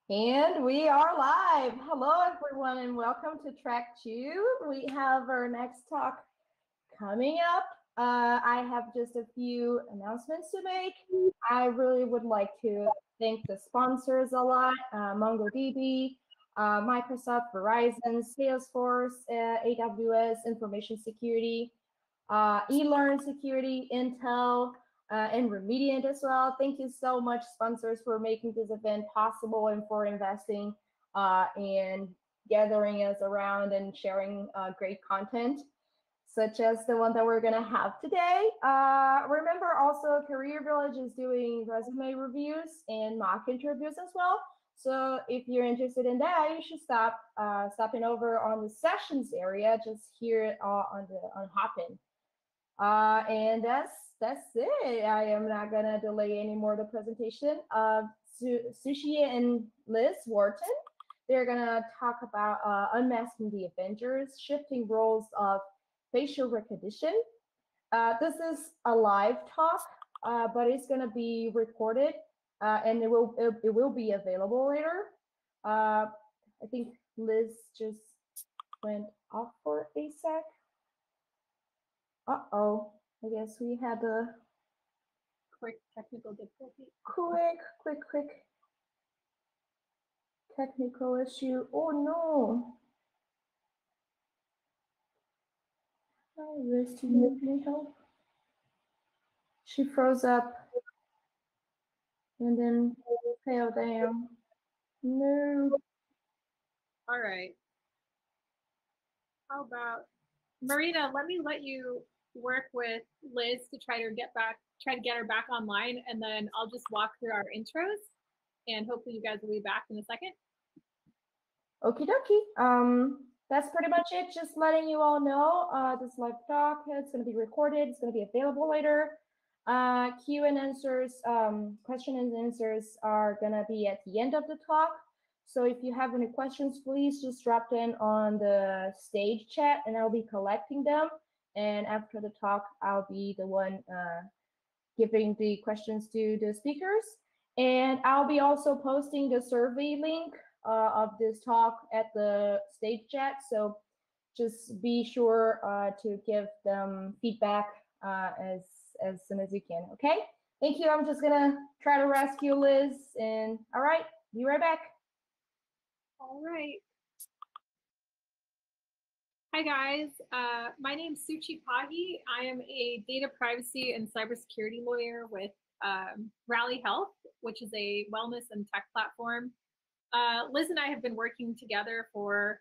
And we are live. Hello, everyone, and welcome to track 2. We have our next talk coming up. I have just a few announcements to make. I really would like to thank the sponsors a lot, MongoDB, Microsoft, Verizon, Salesforce, AWS, Information Security, eLearn Security, Intel, and Remediant as well. Thank you so much, sponsors, for making this event possible and for investing and gathering us around and sharing great content, such as the one that we're going to have today. Remember also, Career Village is doing resume reviews and mock interviews as well. So if you're interested in that, you should stopping over on the sessions area, just here on Hopin. And that's it. I am not gonna delay any more of the presentation. Sushi and Liz Wharton, they're gonna talk about unmasking the Avengers, shifting roles of facial recognition. This is a live talk, but it's gonna be recorded, and it will be available later. I think Liz just went off for a sec. Uh-oh, I guess we had a quick technical difficulty. Quick technical issue. Oh no. Hi, Liz, do you need any help? She froze up and then fell down. No. All right. How about Marina? Let you work with Liz to try to get her back online, and then I'll just walk through our intros, and hopefully you guys will be back in a second. Okie dokie. That's pretty much it. Just letting you all know, this live talk, it's going to be recorded. It's going to be available later. Q and answers, question and answers are going to be at the end of the talk. So if you have any questions, please just drop them on the stage chat, and I'll be collecting them. And after the talk, I'll be the one giving the questions to the speakers. And I'll be also posting the survey link of this talk at the stage chat. So just be sure to give them feedback as soon as you can. Okay. Thank you. I'm just gonna try to rescue Liz. And all right, be right back. All right. Hi guys, my name is Suchi Pahi. I am a data privacy and cybersecurity lawyer with Rally Health, which is a wellness and tech platform. Liz and I have been working together for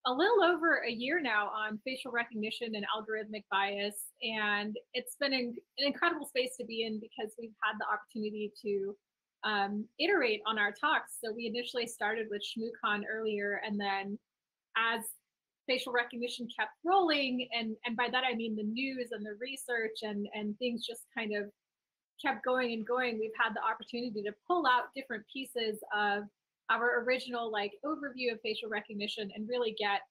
a little over a year now on facial recognition and algorithmic bias, and it's been an incredible space to be in because we've had the opportunity to iterate on our talks. So we initially started with ShmooCon earlier, and then as facial recognition kept rolling, and by that I mean the news and the research and things just kind of kept going and going, we've had the opportunity to pull out different pieces of our original overview of facial recognition and really get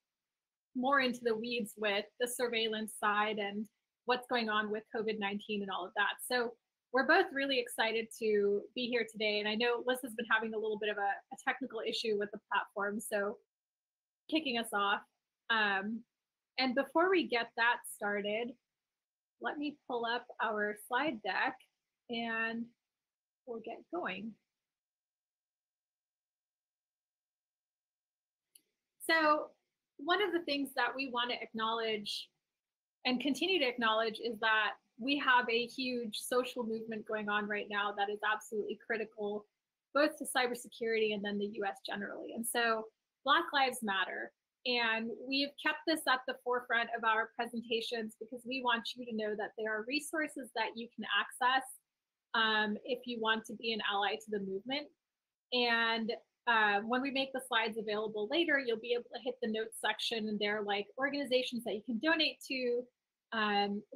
more into the weeds with the surveillance side and what's going on with COVID-19 and all of that. So we're both really excited to be here today. And I know Liz has been having a little bit of a technical issue with the platform, so kicking us off. And before we get that started, let me pull up our slide deck and we'll get going. So one of the things that we want to acknowledge and continue to acknowledge is that we have a huge social movement going on right now that is absolutely critical, both to cybersecurity and then the US generally. And so Black Lives Matter. And we've kept this at the forefront of our presentations because we want you to know that there are resources that you can access if you want to be an ally to the movement. And when we make the slides available later, you'll be able to hit the notes section, and there are organizations that you can donate to,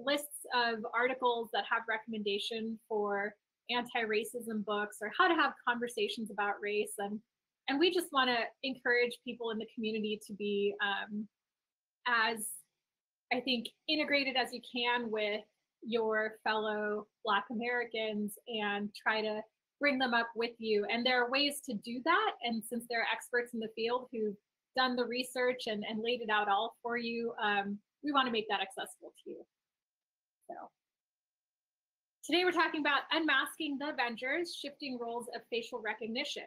lists of articles that have recommendation for anti-racism books or how to have conversations about race. And we just want to encourage people in the community to be as, I think, integrated as you can with your fellow Black Americans and try to bring them up with you. And there are ways to do that. And since there are experts in the field who've done the research and laid it out all for you, we want to make that accessible to you. So today we're talking about unmasking the Avengers, shifting roles of facial recognition.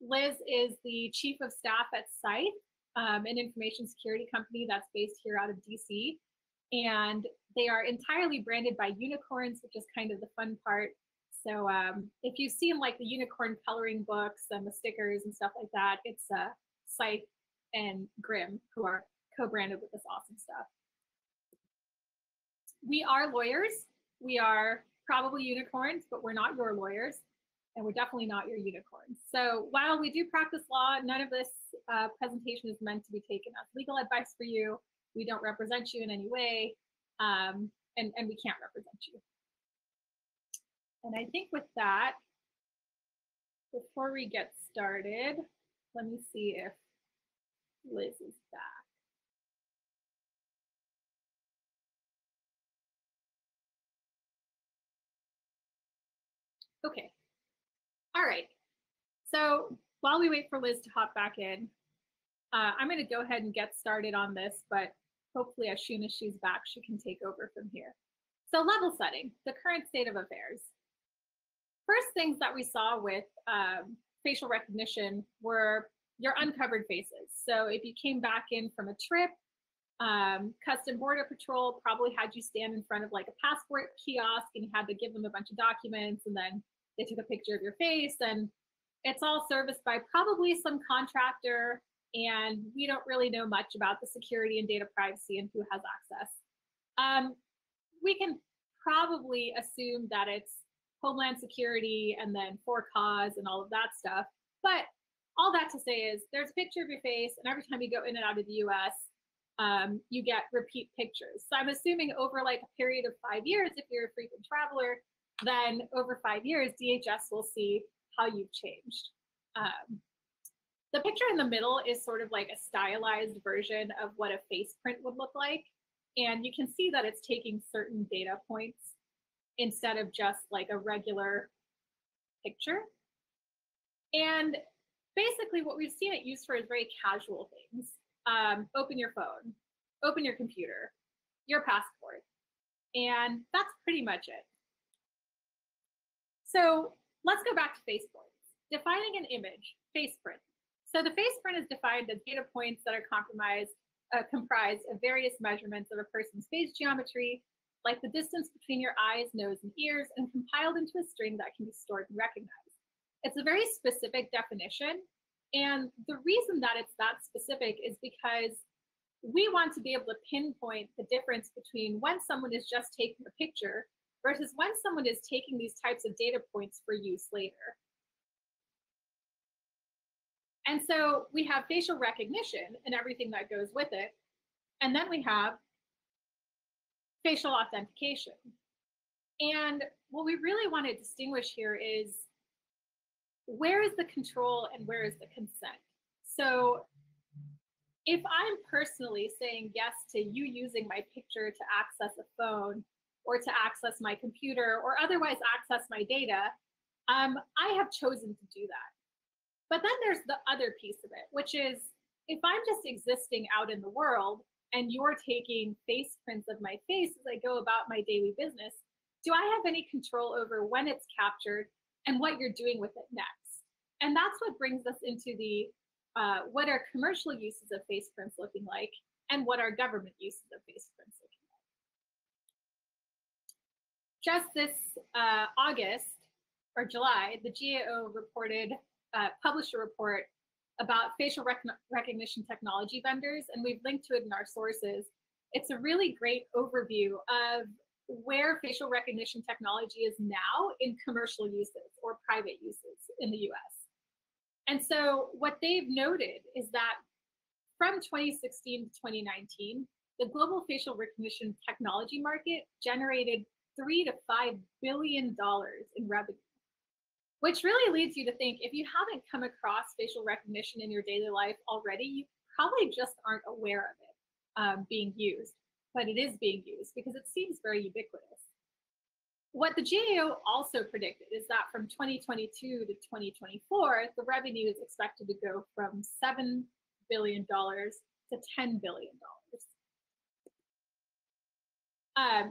Liz is the chief of staff at Scythe, an information security company that's based here out of DC. And they are entirely branded by unicorns, which is kind of the fun part. So if you've seen like the unicorn coloring books and the stickers and stuff like that, it's Scythe and Grimm who are co-branded with this awesome stuff. We are lawyers. We are probably unicorns, but we're not your lawyers, and we're definitely not your unicorns. So while we do practice law, none of this presentation is meant to be taken as legal advice for you. We don't represent you in any way, and we can't represent you. And I think with that, before we get started, let me see if Liz is back. Okay. All right. So while we wait for Liz to hop back in, I'm going to go ahead and get started on this, but hopefully as soon as she's back, she can take over from here. So level setting, the current state of affairs. First things that we saw with facial recognition were your uncovered faces. So if you came back in from a trip, Custom Border Patrol probably had you stand in front of like a passport kiosk and you had to give them a bunch of documents, and then they took a picture of your face, and it's all serviced by probably some contractor, and we don't really know much about the security and data privacy and who has access. We can probably assume that it's Homeland Security and then for cause and all of that stuff. But all that to say is there's a picture of your face, and every time you go in and out of the US, you get repeat pictures. So I'm assuming over like a period of 5 years, if you're a frequent traveler, then over 5 years, DHS will see how you've changed. The picture in the middle is sort of like a stylized version of what a face print would look like. And you can see that it's taking certain data points instead of just like a regular picture. And basically what we've seen it used for is very casual things. Open your phone, open your computer, your passport, and that's pretty much it. So let's go back to face points. Defining an image, face print. So the face print is defined as data points that are comprised of various measurements of a person's face geometry, like the distance between your eyes, nose, and ears, and compiled into a string that can be stored and recognized. It's a very specific definition, and the reason that it's that specific is because we want to be able to pinpoint the difference between when someone is just taking a picture versus when someone is taking these types of data points for use later. And so we have facial recognition and everything that goes with it. And then we have facial authentication. And what we really want to distinguish here is where is the control and where is the consent? So if I'm personally saying yes to you using my picture to access a phone or to access my computer or otherwise access my data, I have chosen to do that. But then there's the other piece of it, which is if I'm just existing out in the world and you're taking face prints of my face as I go about my daily business, do I have any control over when it's captured and what you're doing with it next? And that's what brings us into the what are commercial uses of face prints looking like and what are government uses of face prints looking like. Just this August or July, the GAO published a report about facial recognition technology vendors, and we've linked to it in our sources. It's a really great overview of where facial recognition technology is now in commercial uses or private uses in the US. And so what they've noted is that from 2016 to 2019, the global facial recognition technology market generated $3 to $5 billion in revenue, which really leads you to think if you haven't come across facial recognition in your daily life already, you probably just aren't aware of it being used, but it is being used because it seems very ubiquitous. What the GAO also predicted is that from 2022 to 2024, the revenue is expected to go from $7 billion to $10 billion.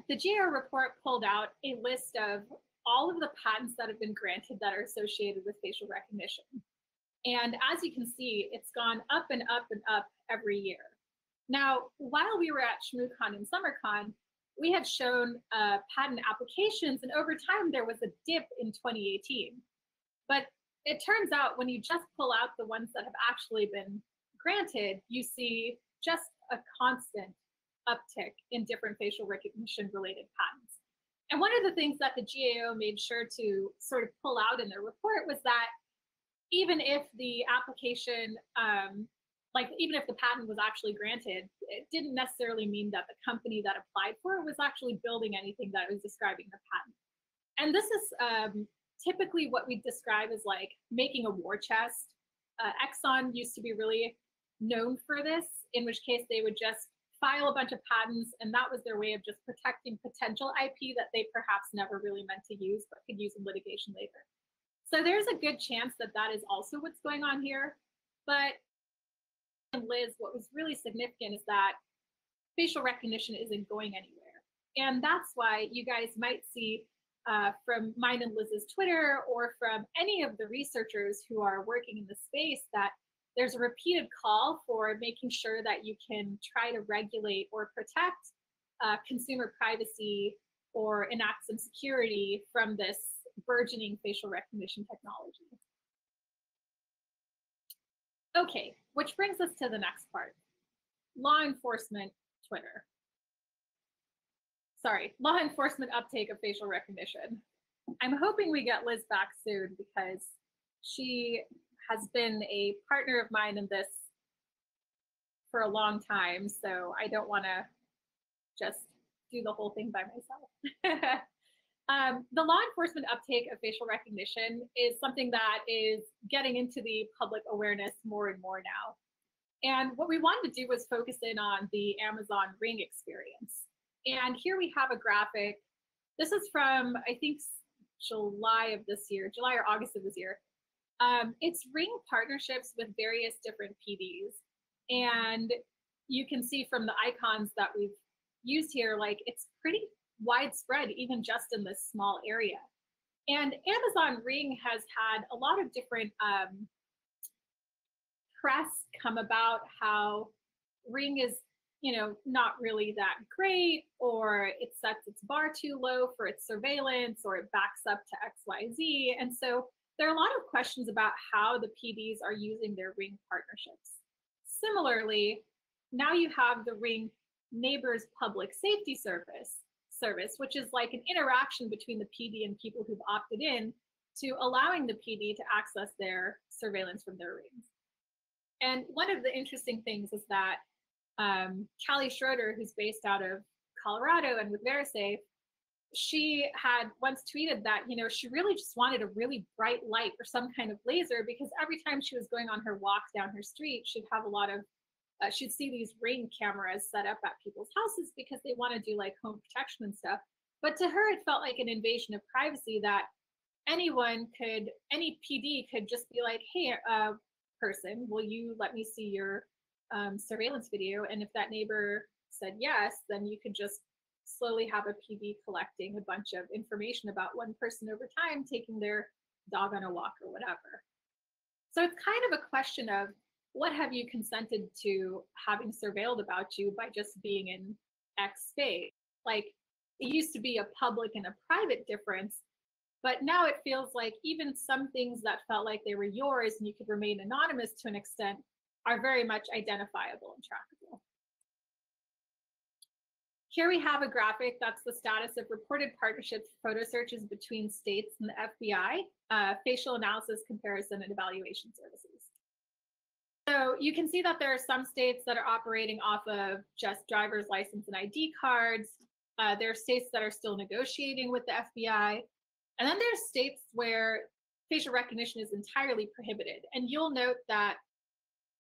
The GAO report pulled out a list of all of the patents that have been granted that are associated with facial recognition. And as you can see, it's gone up and up and up every year. Now, while we were at ShmooCon and SummerCon, we had shown patent applications, and over time there was a dip in 2018. But it turns out when you just pull out the ones that have actually been granted, you see just a constant uptick in different facial recognition related patents. And one of the things that the GAO made sure to sort of pull out in their report was that even if the application, even if the patent was actually granted, it didn't necessarily mean that the company that applied for it was actually building anything that was describing the patent. And this is typically what we describe as like making a war chest. Exxon used to be really known for this, in which case they would just file a bunch of patents, and that was their way of just protecting potential IP that they perhaps never really meant to use, but could use in litigation later. So there's a good chance that that is also what's going on here. But Liz, what was really significant is that facial recognition isn't going anywhere. And that's why you guys might see from mine and Liz's Twitter or from any of the researchers who are working in the space that there's a repeated call for making sure that you can try to regulate or protect consumer privacy or enact some security from this burgeoning facial recognition technology. Okay, which brings us to the next part. Law enforcement Twitter. Sorry, law enforcement uptake of facial recognition. I'm hoping we get Liz back soon because she has been a partner of mine in this for a long time, so I don't want to just do the whole thing by myself. The law enforcement uptake of facial recognition is something that is getting into the public awareness more and more now. And what we wanted to do was focus in on the Amazon Ring experience. And here we have a graphic. This is from, I think, July of this year, July or August of this year. It's Ring partnerships with various different PDs. And you can see from the icons that we've used here, like it's pretty widespread, even just in this small area. And Amazon Ring has had a lot of different press come about how Ring is, not really that great, or it sets its bar too low for its surveillance, or it backs up to XYZ. And so there are a lot of questions about how the PDs are using their Ring partnerships. Similarly, now you have the Ring Neighbors Public Safety Service, which is like an interaction between the PD and people who've opted in to allowing the PD to access their surveillance from their rings. And one of the interesting things is that Callie Schroeder, who's based out of Colorado and with VeriSafe, she had once tweeted that, she really just wanted a really bright light or some kind of laser, because every time she was going on her walk down her street, she'd have a lot of, she'd see these Ring cameras set up at people's houses because they want to do like home protection and stuff. But to her, it felt like an invasion of privacy that any PD could just be like, hey, person, will you let me see your surveillance video? And if that neighbor said yes, then you could just slowly have a PD collecting a bunch of information about one person over time, taking their dog on a walk or whatever. So it's kind of a question of, what have you consented to having surveilled about you by just being in X space? Like, it used to be a public and a private difference, but now it feels like even some things that felt like they were yours and you could remain anonymous to an extent are very much identifiable and trackable. Here we have a graphic that's the status of reported partnerships, photo searches between states and the FBI, facial analysis, comparison, and evaluation services. So you can see that there are some states that are operating off of just driver's license and ID cards. There are states that are still negotiating with the FBI. And then there's states where facial recognition is entirely prohibited. And you'll note that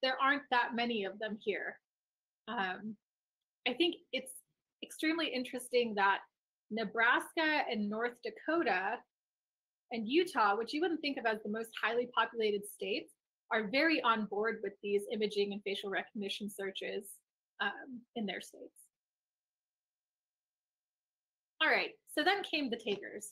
there aren't that many of them here. I think it's extremely interesting that Nebraska and North Dakota and Utah, which you wouldn't think of as the most highly populated states, are very on board with these imaging and facial recognition searches in their states. All right, so then came the takers.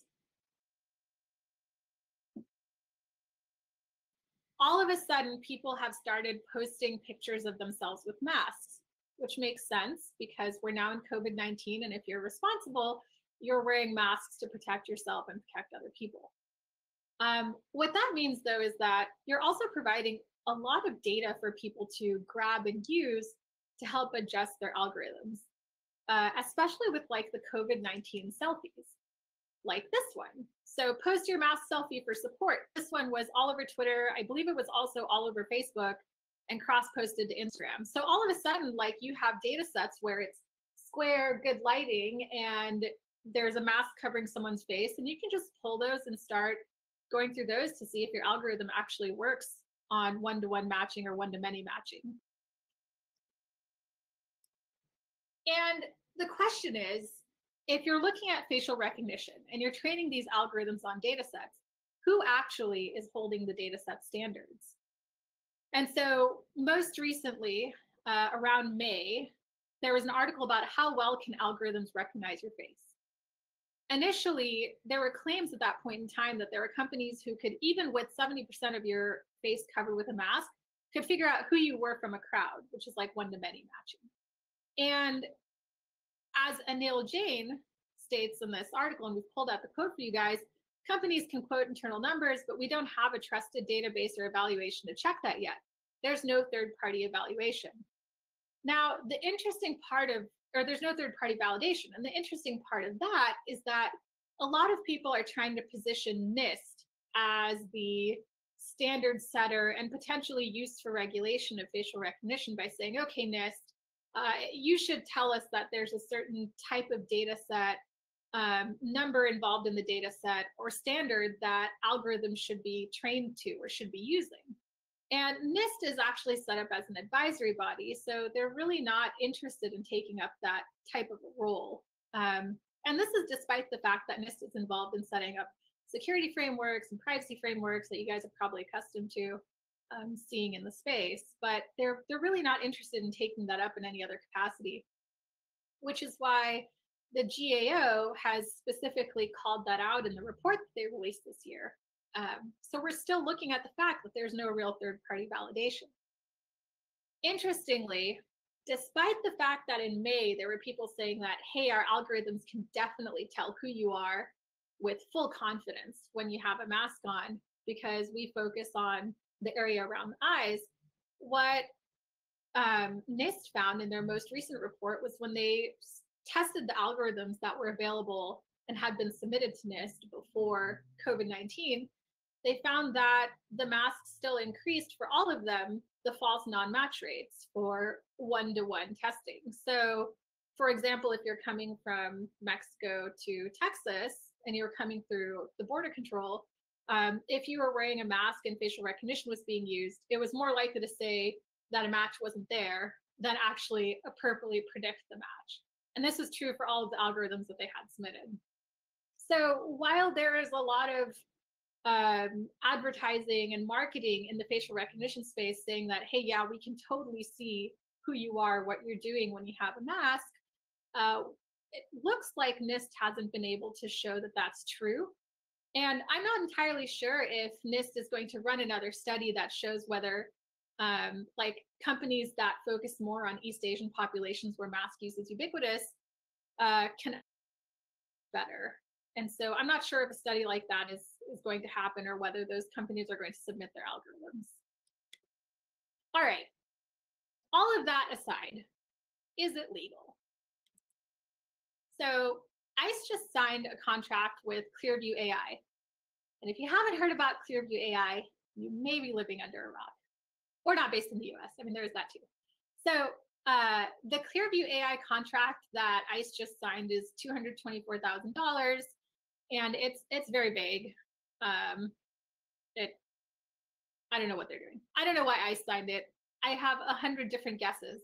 All of a sudden, people have started posting pictures of themselves with masks, which makes sense because we're now in COVID-19, and if you're responsible, you're wearing masks to protect yourself and protect other people. What that means, though, is that you're also providing a lot of data for people to grab and use to help adjust their algorithms, especially with like the COVID-19 selfies, like this one. So post your mask selfie for support. This one was all over Twitter. I believe it was also all over Facebook and cross-posted to Instagram. So all of a sudden, like you have data sets where it's square, good lighting, and there's a mask covering someone's face, and you can just pull those and start going through those to see if your algorithm actually works on one-to-one matching or one-to-many matching. And the question is, if you're looking at facial recognition and you're training these algorithms on data sets, who actually is holding the data set standards? And so most recently, around May, there was an article about how well can algorithms recognize your face. Initially, there were claims at that point in time that there were companies who could, even with 70% of your face covered with a mask, could figure out who you were from a crowd, which is like one-to-many matching. And as Anil Jain states in this article, and we've pulled out the quote for you guys, companies can quote internal numbers, but we don't have a trusted database or evaluation to check that yet. There's no third-party evaluation. Now, the interesting part of, or there's no third-party validation, and the interesting part of that is that a lot of people are trying to position NIST as the standard setter and potentially used for regulation of facial recognition by saying, okay, NIST, you should tell us that there's a certain type of data set, number involved in the data set, or standard that algorithms should be trained to or should be using. And NIST is actually set up as an advisory body, so they're really not interested in taking up that type of a role. And this is despite the fact that NIST is involved in setting up security frameworks and privacy frameworks that you guys are probably accustomed to seeing in the space, but they're really not interested in taking that up in any other capacity, which is why the GAO has specifically called that out in the report that they released this year. So we're still looking at the fact that there's no real third-party validation. Interestingly, despite the fact that in May there were people saying that, hey, our algorithms can definitely tell who you are with full confidence when you have a mask on because we focus on the area around the eyes, what NIST found in their most recent report was when they tested the algorithms that were available and had been submitted to NIST before COVID-19, they found that the masks still increased for all of them the false non-match rates for one-to-one testing. So, for example, if you're coming from Mexico to Texas and you're coming through the border control, if you were wearing a mask and facial recognition was being used, it was more likely to say that a match wasn't there than actually appropriately predict the match. And this is true for all of the algorithms that they had submitted. So while there is a lot of advertising and marketing in the facial recognition space saying that, hey, yeah, we can totally see who you are, what you're doing when you have a mask, it looks like NIST hasn't been able to show that that's true. And I'm not entirely sure if NIST is going to run another study that shows whether like companies that focus more on East Asian populations where mask use is ubiquitous can better. And so I'm not sure if a study like that is going to happen or whether those companies are going to submit their algorithms. All right, all of that aside, is it legal? So ICE just signed a contract with Clearview AI. And if you haven't heard about Clearview AI, you may be living under a rock, or not based in the US. I mean, there's that too. So the Clearview AI contract that ICE just signed is $224,000, and it's very vague. I don't know what they're doing. I don't know why ICE signed it. I have 100 different guesses.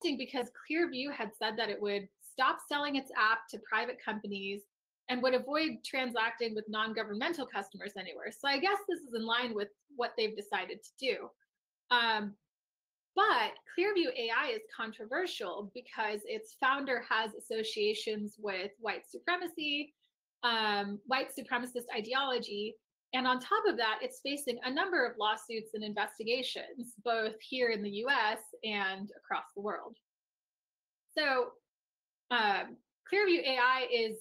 Because Clearview had said that it would stop selling its app to private companies and would avoid transacting with non-governmental customers anywhere. So I guess this is in line with what they've decided to do. But Clearview AI is controversial because its founder has associations with white supremacy, white supremacist ideology. And on top of that, it's facing a number of lawsuits and investigations, both here in the US and across the world. So Clearview AI is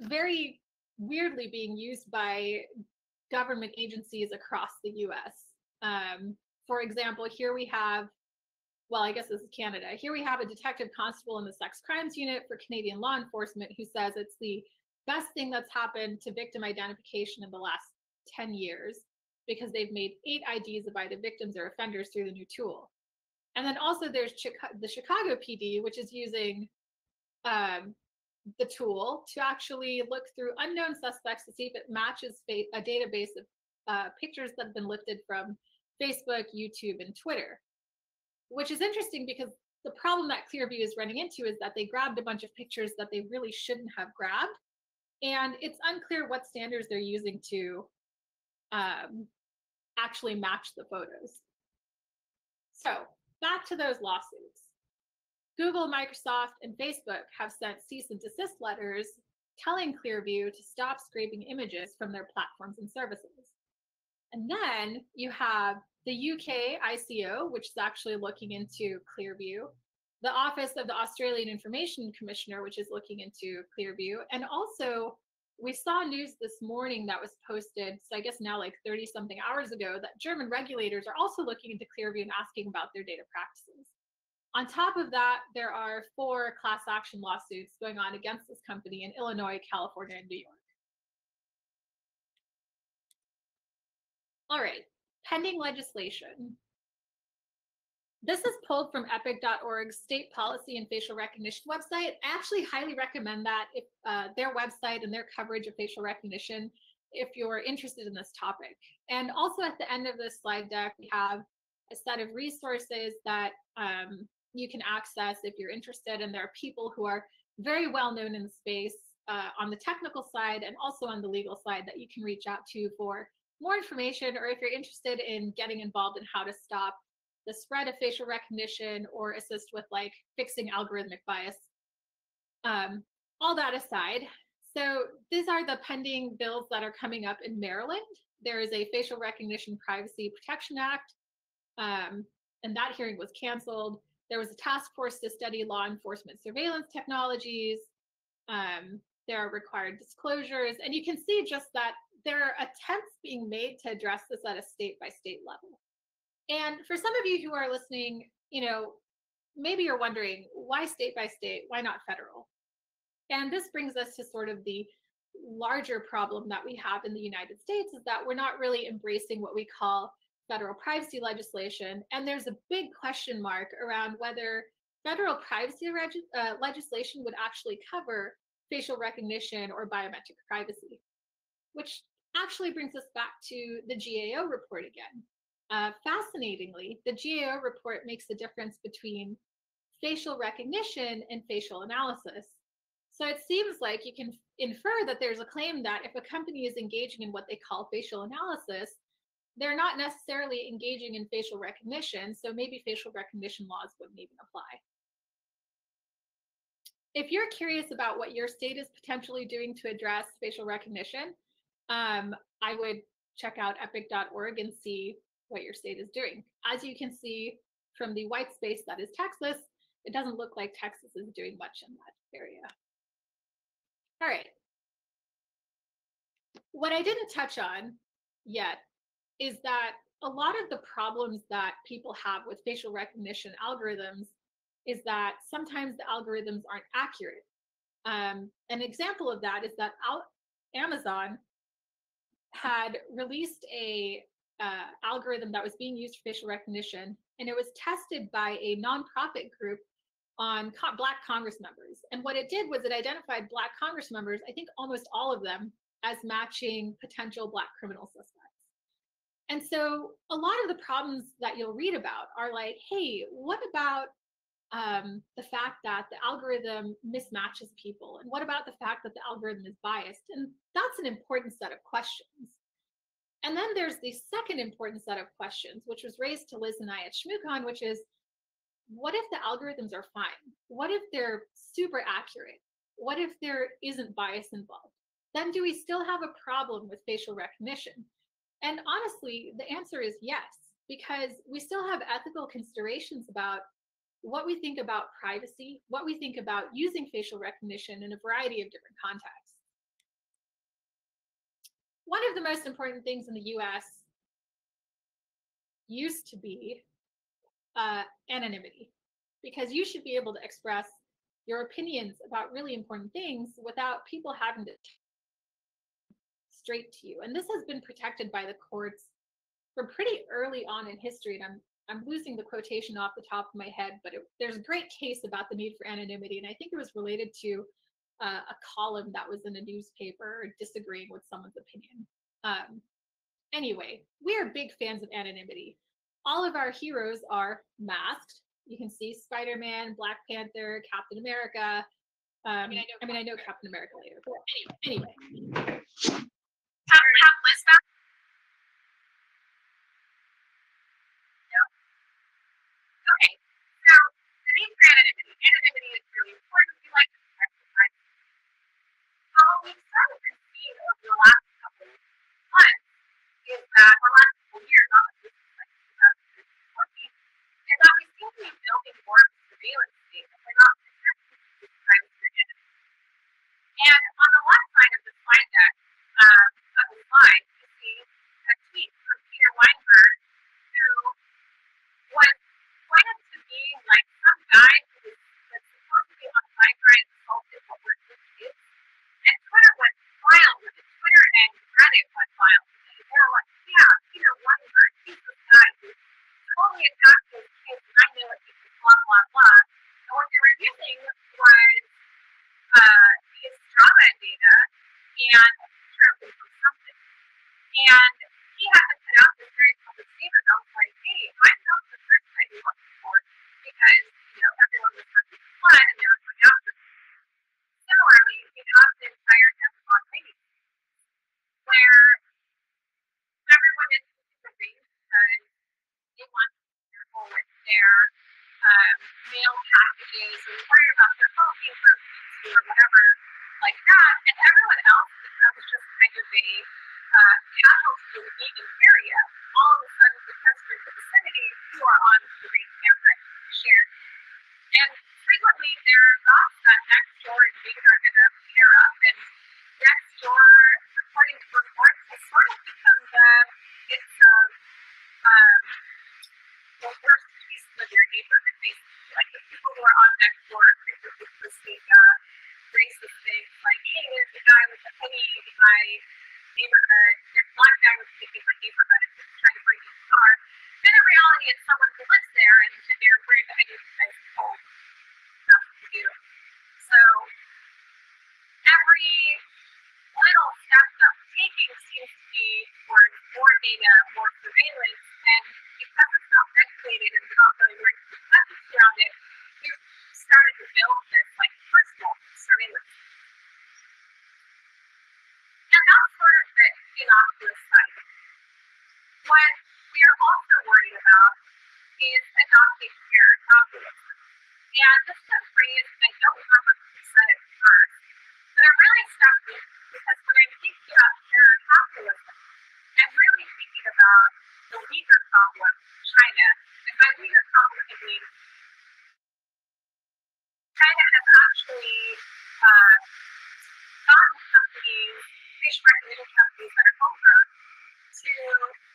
very weirdly being used by government agencies across the US. For example, here we have, well, I guess this is Canada. Here we have a detective constable in the sex crimes unit for Canadian law enforcement who says it's the best thing that's happened to victim identification in the last 10 years because they've made 8 IDs of either victims or offenders through the new tool. And then also there's the Chicago PD, which is using the tool to actually look through unknown suspects to see if it matches a database of pictures that have been lifted from Facebook, YouTube, and Twitter, which is interesting because the problem that Clearview is running into is that they grabbed a bunch of pictures that they really shouldn't have grabbed. And it's unclear what standards they're using to actually match the photos. So back to those lawsuits. Google, Microsoft, and Facebook have sent cease and desist letters telling Clearview to stop scraping images from their platforms and services. And then you have the UK ICO, which is actually looking into Clearview, the Office of the Australian Information Commissioner, which is looking into Clearview, and also we saw news this morning that was posted, so I guess now like 30 something hours ago, that German regulators are also looking into Clearview and asking about their data practices. On top of that, there are 4 class action lawsuits going on against this company in Illinois, California, and New York. All right, pending legislation. This is pulled from epic.org's state policy and facial recognition website. I actually highly recommend that, if their website and their coverage of facial recognition, if you're interested in this topic. And also at the end of this slide deck, we have a set of resources that you can access if you're interested. And there are people who are very well known in the space on the technical side and also on the legal side that you can reach out to for more information, or if you're interested in getting involved in how to stop the spread of facial recognition or assist with like fixing algorithmic bias. All that aside, so these are the pending bills that are coming up in Maryland. There is a Facial Recognition Privacy Protection Act, and that hearing was canceled. There was a task force to study law enforcement surveillance technologies. There are required disclosures, and you can see just that there are attempts being made to address this at a state-by-state level. And for some of you who are listening, you know, maybe you're wondering, why state by state? Why not federal? And this brings us to sort of the larger problem that we have in the United States, is that we're not really embracing what we call federal privacy legislation. And there's a big question mark around whether federal privacy legislation would actually cover facial recognition or biometric privacy, which actually brings us back to the GAO report again. Fascinatingly, the GAO report makes the difference between facial recognition and facial analysis. So it seems like you can infer that there's a claim that if a company is engaging in what they call facial analysis, they're not necessarily engaging in facial recognition, so maybe facial recognition laws wouldn't even apply. If you're curious about what your state is potentially doing to address facial recognition, I would check out epic.org and see what your state is doing. As you can see from the white space that is Texas, it doesn't look like Texas is doing much in that area. All right. What I didn't touch on yet is that a lot of the problems that people have with facial recognition algorithms is that sometimes the algorithms aren't accurate. An example of that is that Amazon had released a algorithm that was being used for facial recognition, and it was tested by a nonprofit group on Black Congress members. And what it did was it identified Black Congress members, I think almost all of them, as matching potential Black criminal suspects. And so a lot of the problems that you'll read about are like, hey, what about the fact that the algorithm mismatches people? And what about the fact that the algorithm is biased? And that's an important set of questions. And then there's the second important set of questions, which was raised to Liz and I at ShmooCon, which is, what if the algorithms are fine? What if they're super accurate? What if there isn't bias involved? Then do we still have a problem with facial recognition? And honestly, the answer is yes, because we still have ethical considerations about what we think about privacy, what we think about using facial recognition in a variety of different contexts. One of the most important things in the US used to be anonymity, because you should be able to express your opinions about really important things without people having to straight to you. And this has been protected by the courts from pretty early on in history. And I'm losing the quotation off the top of my head, but there's a great case about the need for anonymity. And I think it was related to a column that was in a newspaper disagreeing with someone's opinion. Anyway, we are big fans of anonymity. All of our heroes are masked. You can see Spider-Man, Black Panther, Captain America. I know Captain America later, but anyway. Have Liz back? No? Okay, so the need for anonymity. Anonymity is really important. We like to protect the privacy. So what we've started to see over the last couple of months is that, or last couple of years, obviously, like 2014, is that we seem to be building more of a surveillance state, and we're not protecting the privacy or anonymity. And on the left side of the slide deck, you see a tweet from Peter Weinberg, who was pointed to being like some guy who was supposed to be on Viagra and assaulted what were his kids. And Twitter went wild with it. Twitter and Reddit went wild with it. They were like, yeah, Peter Weinberg, he's this guy who totally attacked those kids, and I know it because blah, blah, blah. And what they were using was his trauma data and a picture of him from something. And he had to put out this very public statement. I was like, hey, I'm not the person that you're looking for, because, everyone was hurt with blood and they were going after me. Similarly, you have the entire Amazon lady, where everyone is disagree because they want to be careful with their mail packages or worry about their phone being broken into or whatever like that. And everyone else becomes just kind of a casualty in the vegan area. All of a sudden, because you're in the vicinity, you are on the great campsite to share. And frequently, there are thoughts that next door and vegan are going to pair up, and next door, according to reports, has sort of become the worst piece of your neighborhood, basically. Like the people who are on next door are frequently posting racist things like, hey, there's a guy with a hoodie in my neighborhood, there's a black guy with a hoodie in my neighborhood, and he's trying to bring his car. And in reality, it's someone who lives there, and they're wearing the hoodie because it's cold. That's what they do. So every little step that we're taking seems to be towards more data, more surveillance, and because it's not regulated and we're not really working with methods around it, we've started to build this like personal surveillance. And that's sort of the innocuous side. What we are also worried about is adopting terror capitalism. And this is a phrase, and I don't remember who said it first, but I'm really stuck with it because when I'm thinking about terror capitalism, I'm really thinking about the Uyghur problem in China. And by Uyghur problem, I mean China has actually gotten companies, facial recognition companies that are homegrown, to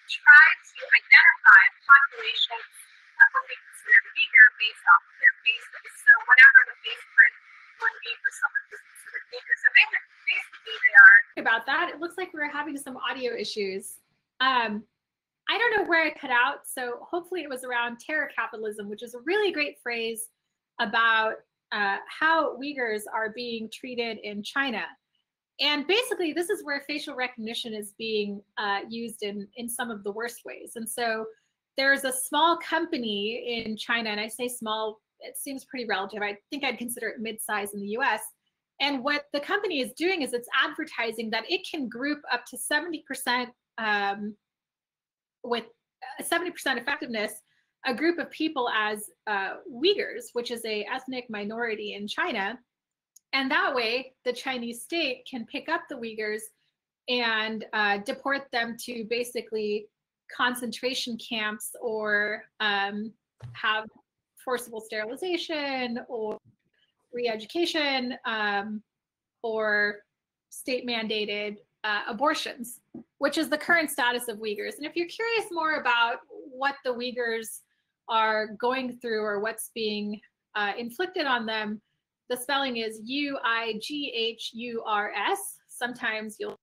try to identify populations that would be considered Uyghur based off of their faces. So whatever the faceprint would be for someone who's considered Uyghur. So basically they are. About that, it looks like we're having some audio issues. I don't know where it cut out, so hopefully it was around terror capitalism, which is a really great phrase about how Uyghurs are being treated in China. And basically, this is where facial recognition is being used in some of the worst ways. And so there's a small company in China, and I say small it seems pretty relative. I think I'd consider it mid-size in the US. And what the company is doing is it's advertising that it can group up to 70% with 70% effectiveness, a group of people as Uyghurs, which is a ethnic minority in China. And that way, the Chinese state can pick up the Uyghurs and deport them to basically concentration camps or have forcible sterilization or re-education or state-mandated abortions, which is the current status of Uyghurs. And if you're curious more about what the Uyghurs are going through or what's being inflicted on them, the spelling is Uighurs. Sometimes it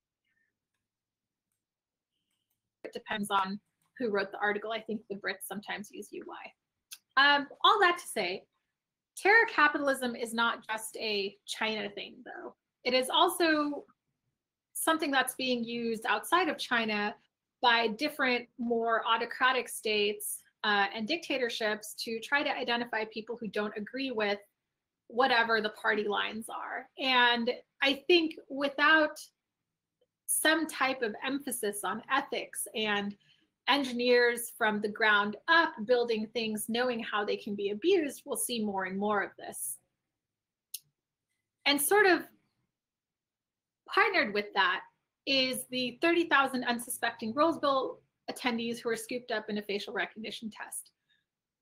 depends on who wrote the article. I think the Brits sometimes use UY. All that to say, terror capitalism is not just a China thing, though. It is also something that's being used outside of China by different, more autocratic states and dictatorships to try to identify people who don't agree with whatever the party lines are. And I think without some type of emphasis on ethics and engineers from the ground up building things, knowing how they can be abused, we'll see more and more of this. And sort of partnered with that is the 30,000 unsuspecting Roseville attendees who were scooped up in a facial recognition test.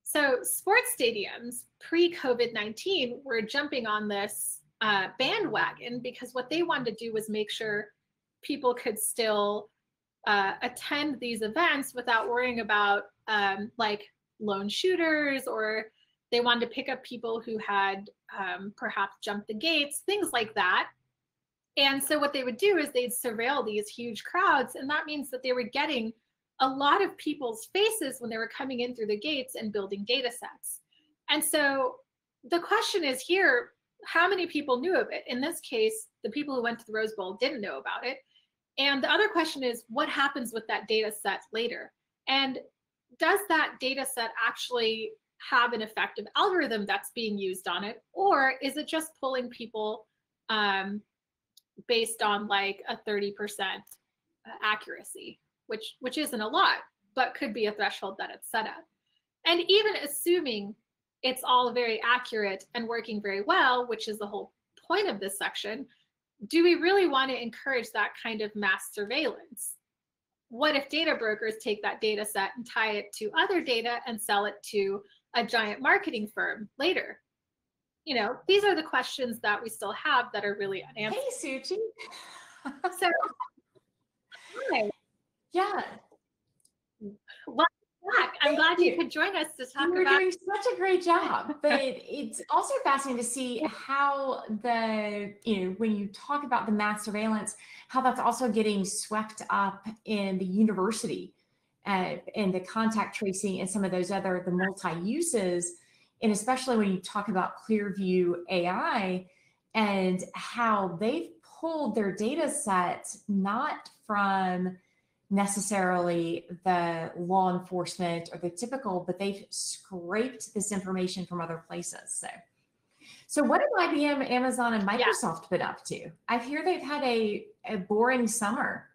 So sports stadiums pre-COVID-19 were jumping on this bandwagon because what they wanted to do was make sure people could still attend these events without worrying about like lone shooters, or they wanted to pick up people who had perhaps jumped the gates, things like that. And so what they would do is they'd surveil these huge crowds, and that means that they were getting a lot of people's faces when they were coming in through the gates and building data sets. And so the question is here, how many people knew of it? In this case, the people who went to the Rose Bowl didn't know about it. And the other question is, what happens with that data set later? And does that data set actually have an effective algorithm that's being used on it? Or is it just pulling people based on like a 30% accuracy, which isn't a lot, but could be a threshold that it's set at. And even assuming it's all very accurate and working very well, which is the whole point of this section, do we really want to encourage that kind of mass surveillance? What if data brokers take that data set and tie it to other data and sell it to a giant marketing firm later? You know, these are the questions that we still have that are really unanswered. Hey, Suchi. So, hi. Yeah. Welcome back. I'm glad you could join us to talk You're about. doing such a great job, but it's also fascinating to see how when you talk about the mass surveillance, how that's also getting swept up in the university and the contact tracing and some of those the multi-uses. And especially when you talk about Clearview AI and how they've pulled their data set, not from necessarily the law enforcement or the typical, but they've scraped this information from other places. So what have IBM, Amazon, and Microsoft been up to? I hear they've had a boring summer.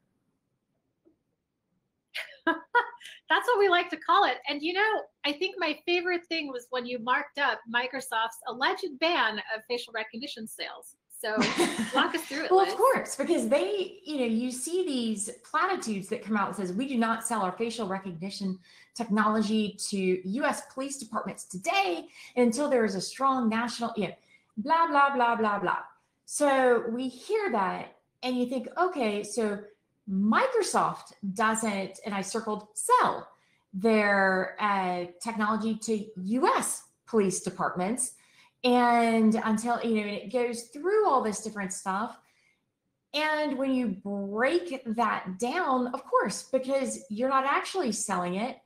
That's what we like to call it. And you know, I think my favorite thing was when you marked up Microsoft's alleged ban of facial recognition sales. So walk us through it. Well, Liz. of course, because they, you see these platitudes that come out and says, we do not sell our facial recognition technology to US police departments today until there is a strong national, blah, blah, blah, blah, blah. So we hear that and you think, okay, so Microsoft doesn't, and I circled, sell their technology to US police departments. And until, and it goes through all this different stuff. And when you break that down, of course, because you're not actually selling it,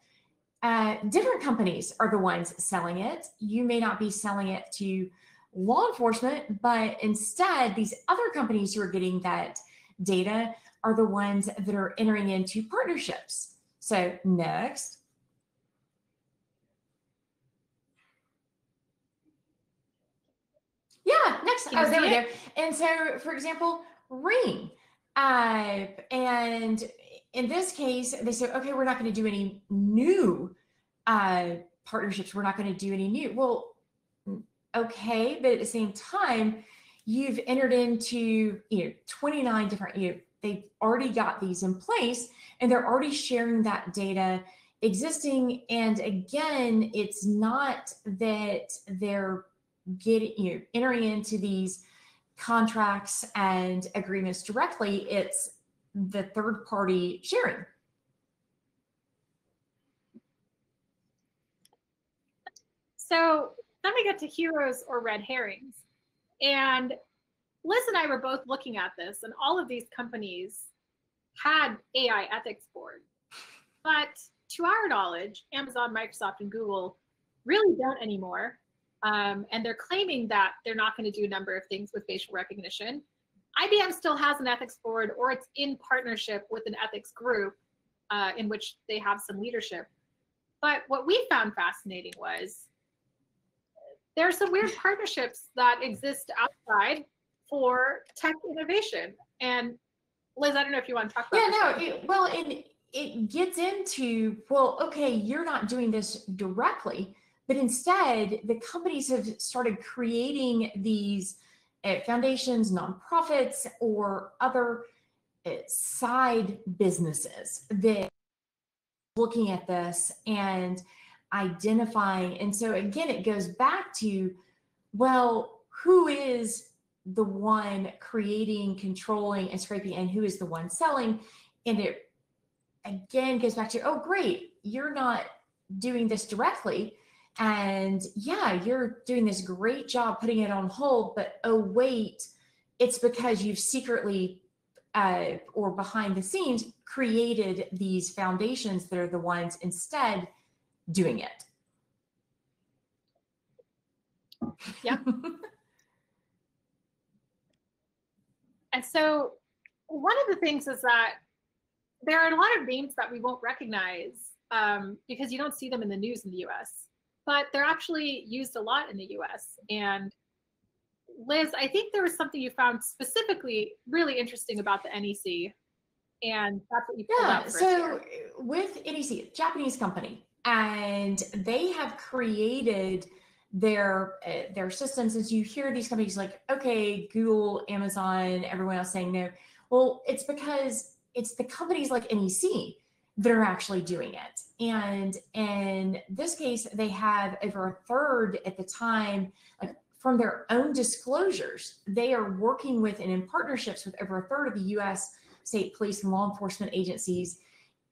different companies are the ones selling it. You may not be selling it to law enforcement, but instead these other companies who are getting that data are the ones that are entering into partnerships. So next. next, Can you there see we it? go. And so, for example, Ring. And in this case, they said, okay, we're not going to do any new partnerships. We're not going to do any new. Well, okay, but at the same time, you've entered into 29 different, they've already got these in place, and they're already sharing that data existing. And again, it's not that they're getting entering into these contracts and agreements directly. It's the third party sharing. So then we get to heroes or red herrings. And Liz and I were both looking at this, and all of these companies had AI ethics boards. But to our knowledge, Amazon, Microsoft, and Google really don't anymore. And they're claiming that they're not going to do a number of things with facial recognition. IBM still has an ethics board, or it's in partnership with an ethics group in which they have some leadership. But what we found fascinating was there are some weird partnerships that exist outside for tech innovation. And Liz, I don't know if you want to talk about this. It gets into, well, okay, you're not doing this directly, but instead the companies have started creating these foundations, nonprofits, or other side businesses that are looking at this and identifying. And so again, it goes back to, well, who is the one creating, controlling, and scraping, and who is the one selling? And it again goes back to, oh, great, you're not doing this directly. And yeah, you're doing this great job putting it on hold, but oh, wait, it's because you've secretly or behind the scenes created these foundations that are the ones instead doing it. Yeah. And so one of the things is that there are a lot of names that we won't recognize because you don't see them in the news in the US, but they're actually used a lot in the US. And Liz, I think there was something you found specifically really interesting about the NEC, and that's what you pulled out for us here. With NEC, Japanese company, and they have created their systems. As you hear these companies like, okay, Google, Amazon, everyone else saying no, well, it's because it's the companies like NEC that are actually doing it. And in this case, they have over a third at the time, like from their own disclosures, they are working with and in partnerships with over a third of the US state police and law enforcement agencies.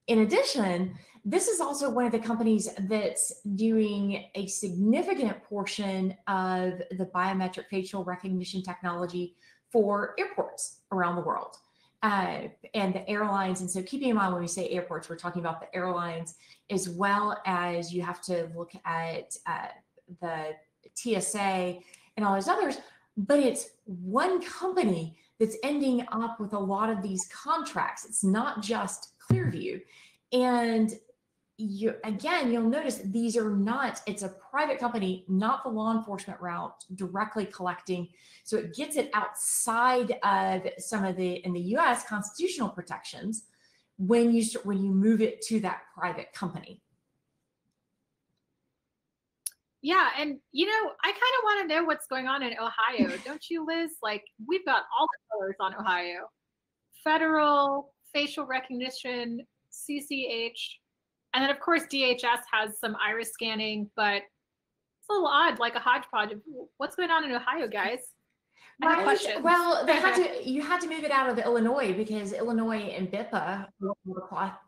In addition, this is also one of the companies that's doing a significant portion of the biometric facial recognition technology for airports around the world. And the airlines. And so keeping in mind when we say airports, we're talking about the airlines, as well as you have to look at the TSA and all those others. But it's one company that's ending up with a lot of these contracts. It's not just Clearview. And you'll notice these are not, it's a private company, not the law enforcement route, directly collecting. So it gets it outside of some of the, in the US, constitutional protections when you move it to that private company. Yeah, and I kind of want to know what's going on in Ohio, don't you, Liz? Like, we've got all the colors on Ohio. Federal, facial recognition, CCH, and then of course DHS has some iris scanning, but it's a little odd, like a hodgepodge of what's going on in Ohio, guys. Right. Well, you had to move it out of Illinois because Illinois and BIPA,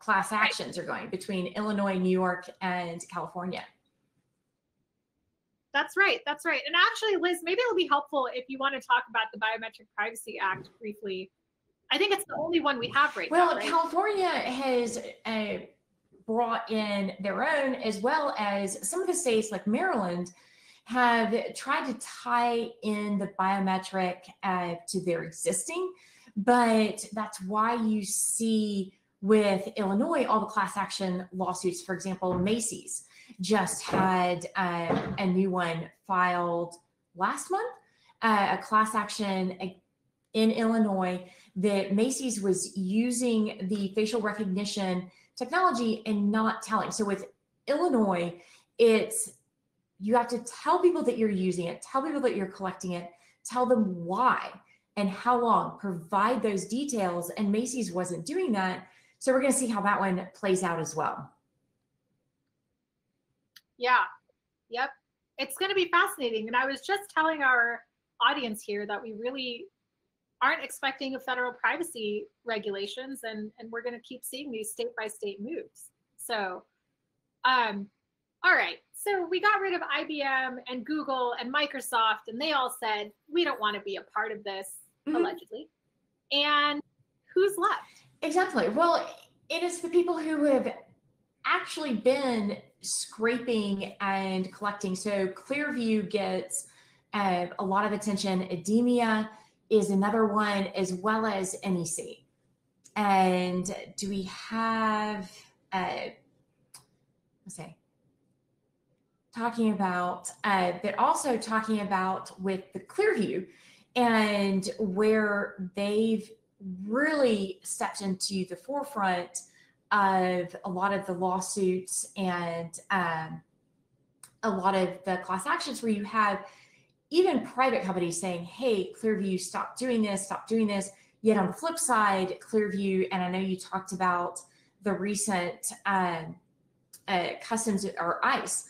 class actions are going between Illinois, New York, and California. That's right. That's right. And actually, Liz, maybe it'll be helpful if you want to talk about the Biometric Privacy Act briefly. I think it's the only one we have right now. Well, right? California has brought in their own, as well as some of the states like Maryland have tried to tie in the biometric to their existing. But that's why you see with Illinois all the class action lawsuits. For example, Macy's just had a new one filed last month a class action in Illinois that Macy's was using the facial recognition technology and not telling. So with Illinois, you have to tell people that you're using it, tell people that you're collecting it, tell them why and how long, provide those details. And Macy's wasn't doing that. So we're going to see how that one plays out as well. Yeah. Yep. It's going to be fascinating. And I was just telling our audience here that we really aren't expecting a federal privacy regulations, and we're going to keep seeing these state by state moves. So, all right. So we got rid of IBM and Google and Microsoft, and they all said, we don't want to be a part of this, allegedly. And who's left? Exactly. Well, it is the people who have actually been scraping and collecting. So Clearview gets a lot of attention. Edemia is another one, as well as NEC. And do we have, let's see, talking about, but also talking about with the Clearview and where they've really stepped into the forefront of a lot of the lawsuits and a lot of the class actions, where you have even private companies saying, hey, Clearview, stop doing this, stop doing this. Yet on the flip side, Clearview, and I know you talked about the recent customs or ICE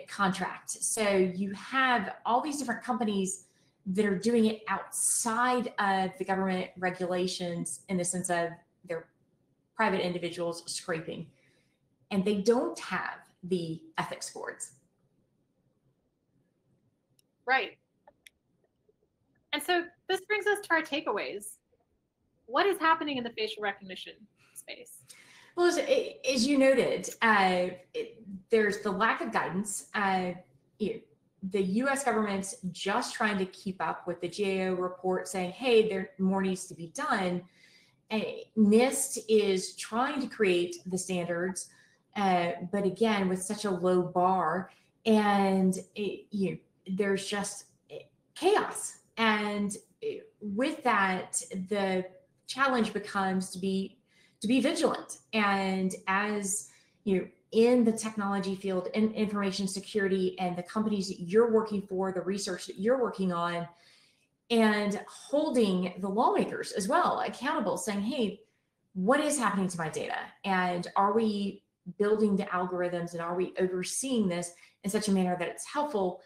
contract. So you have all these different companies that are doing it outside of the government regulations, in the sense of they're private individuals scraping, and they don't have the ethics boards. Right. And so this brings us to our takeaways. What is happening in the facial recognition space? Well, as you noted, there's the lack of guidance. The U.S. government's just trying to keep up with the GAO report saying, hey, there more needs to be done. NIST is trying to create the standards, but again, with such a low bar, and there's just chaos. And with that, the challenge becomes to be vigilant. And as in the technology field, in information security, and the companies that you're working for, the research that you're working on, and holding the lawmakers as well accountable, saying, hey, what is happening to my data? And are we building the algorithms, and are we overseeing this in such a manner that it's helpful?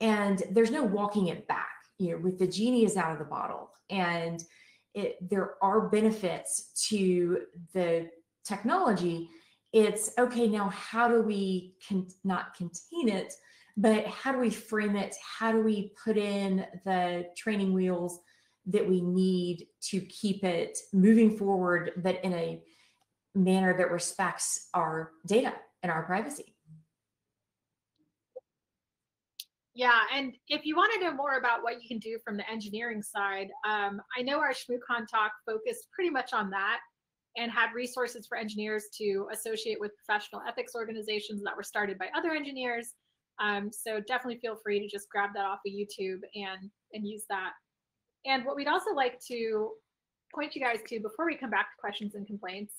And there's no walking it back. With the genie is out of the bottle, and there are benefits to the technology. It's okay, now how do we not contain it, but how do we frame it? How do we put in the training wheels that we need to keep it moving forward, but in a manner that respects our data and our privacy? Yeah, and if you want to know more about what you can do from the engineering side, I know our ShmooCon talk focused pretty much on that, and had resources for engineers to associate with professional ethics organizations that were started by other engineers. So definitely feel free to just grab that off of YouTube and use that. And what we'd also like to point you guys to before we come back to questions and complaints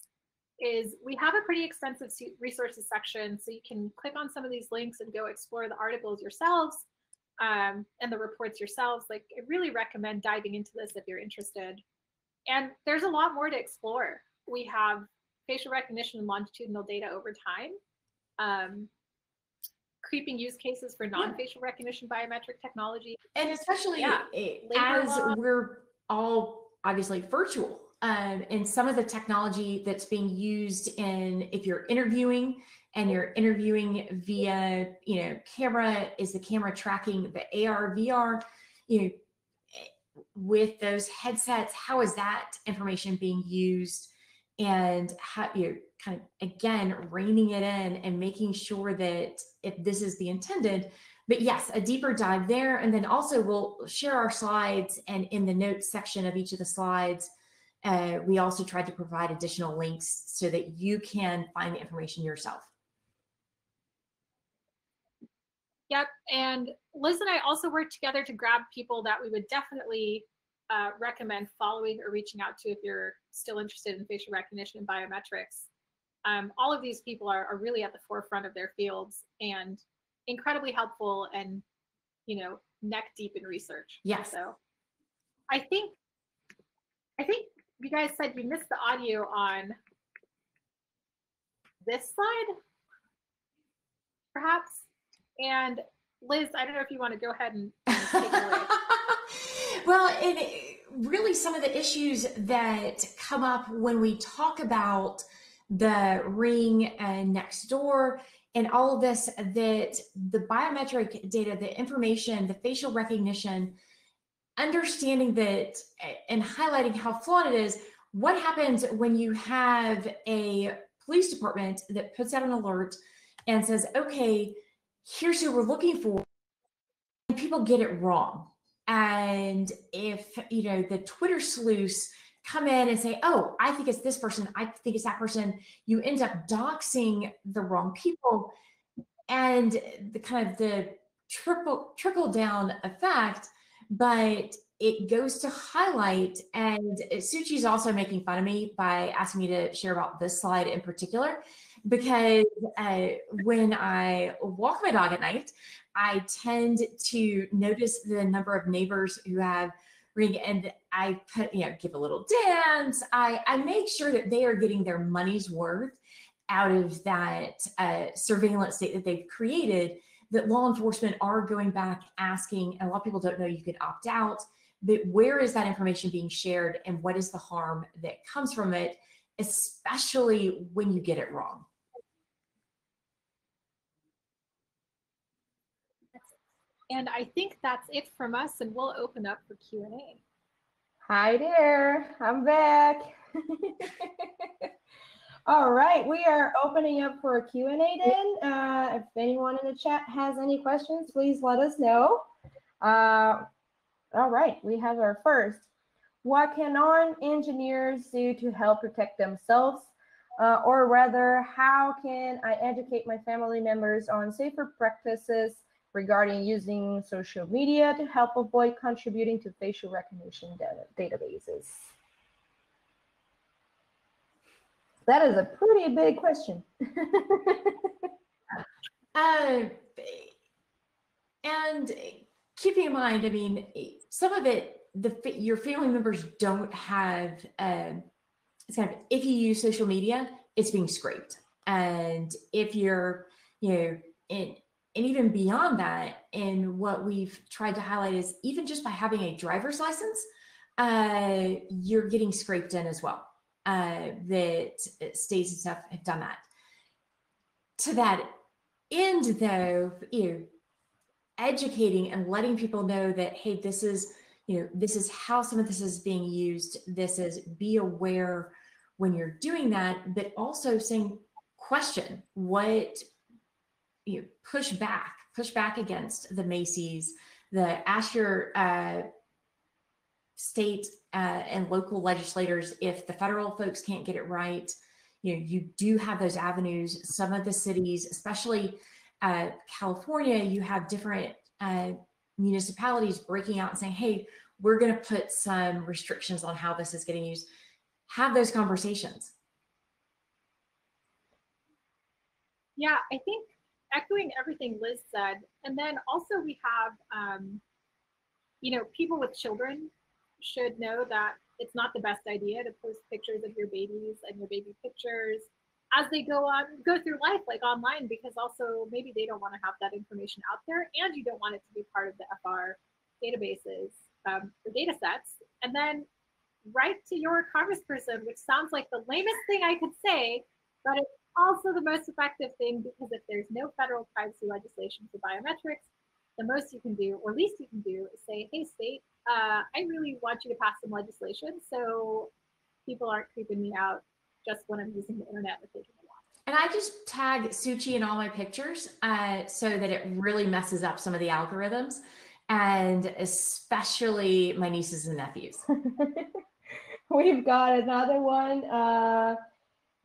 is we have a pretty extensive resources section, so you can click on some of these links and go explore the articles yourselves and the reports yourselves. Like, I really recommend diving into this if you're interested. And there's a lot more to explore. We have facial recognition and longitudinal data over time, creeping use cases for non-facial recognition biometric technology. And especially as we're all obviously virtual, and some of the technology that's being used if you're interviewing and you're interviewing via, camera, is the camera tracking the AR, VR, with those headsets, how is that information being used? And how you're kind of, again, reining it in and making sure that if this is the intended, but yes, a deeper dive there. And then also we'll share our slides, and in the notes section of each of the slides, we also tried to provide additional links so that you can find the information yourself. Yep. And Liz and I also worked together to grab people that we would definitely recommend following or reaching out to if you're still interested in facial recognition and biometrics. All of these people are really at the forefront of their fields and incredibly helpful and, neck deep in research. Yes. So I think you guys said you missed the audio on this slide, perhaps. And Liz, I don't know if you want to go ahead and take it away. Well, and really some of the issues that come up when we talk about the Ring and Nextdoor and all of this, that the biometric data, the information, the facial recognition, understanding that and highlighting how flawed it is. What happens when you have a police department that puts out an alert and says, okay, here's who we're looking for, and people get it wrong. And if, the Twitter sleuths come in and say, oh, I think it's this person, I think it's that person, you end up doxing the wrong people. And the kind of the trickle down effect, but it goes to highlight, and Suchi's also making fun of me by asking me to share about this slide in particular, because when I walk my dog at night, I tend to notice the number of neighbors who have Ring, and I put, give a little dance. I make sure that they are getting their money's worth out of that surveillance state that they've created, that law enforcement are going back asking, and a lot of people don't know you can opt out, but where is that information being shared and what is the harm that comes from it, especially when you get it wrong. And I think that's it from us, and we'll open up for Q&A. Hi there, I'm back. All right, we are opening up for a Q&A then. If anyone in the chat has any questions, please let us know. All right, we have our first. What can non-engineers do to help protect themselves? Or rather, how can I educate my family members on safer practices regarding using social media to help avoid contributing to facial recognition databases? That is a pretty big question. And keeping in mind, I mean, some of it, your family members don't have, it's kind of, if you use social media, it's being scraped. And if you're, and even beyond that, and what we've tried to highlight is even just by having a driver's license, you're getting scraped in as well. That states and stuff have done that. To that end, though, educating and letting people know that, hey, this is, this is how some of this is being used. This is, be aware when you're doing that, but also saying, question what, push back against the Macy's, ask your state and local legislators if the federal folks can't get it right. You do have those avenues. Some of the cities, especially California, you have different municipalities breaking out and saying, hey, we're going to put some restrictions on how this is getting used. Have those conversations. Yeah, I think echoing everything Liz said, and then also we have, people with children should know that it's not the best idea to post pictures of your babies and your baby pictures as they go through life, like online, because also maybe they don't want to have that information out there, and you don't want it to be part of the FR databases or data sets. And then write to your congressperson, which sounds like the lamest thing I could say, but it's also the most effective thing, because if there's no federal privacy legislation for biometrics, the most you can do, or least you can do, is say, hey, state, I really want you to pass some legislation so people aren't creeping me out just when I'm using the internet or taking a walk. And I just tag Suchi in all my pictures so that it really messes up some of the algorithms, and especially my nieces and nephews. We've got another one.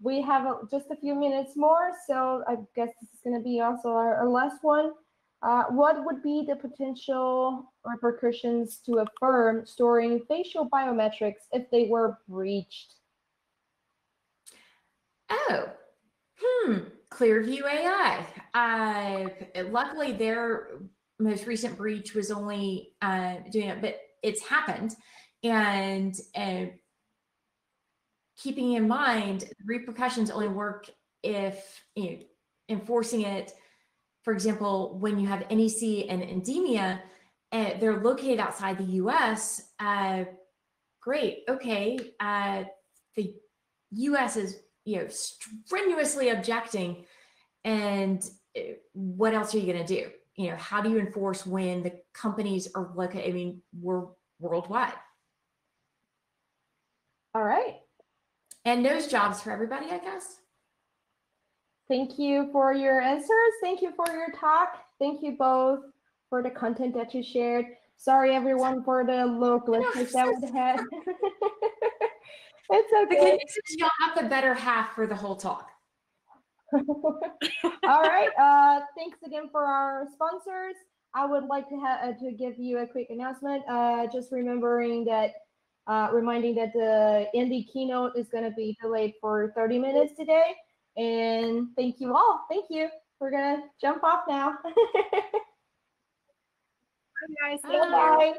We have just a few minutes more, so I guess this is going to be also our last one. What would be the potential repercussions to a firm storing facial biometrics if they were breached? Oh, Clearview AI. Luckily, their most recent breach was only doing it, but it's happened. And keeping in mind, repercussions only work if enforcing it. For example, when you have NEC and Endemia, they're located outside the U.S. Great, okay. The U.S. is strenuously objecting, and what else are you going to do? How do you enforce when the companies are located? I mean, we're worldwide. All right. And those jobs for everybody, I guess. Thank you for your answers. Thank you for your talk. Thank you both for the content that you shared. Sorry, everyone, for the low glitches that we had. It's okay. The good news is you'll have the better half for the whole talk. All right. Thanks again for our sponsors. I would like to give you a quick announcement. Just reminding that the Indy keynote is going to be delayed for 30 minutes today. And thank you all. Thank you. We're going to jump off now. Bye, guys. Bye.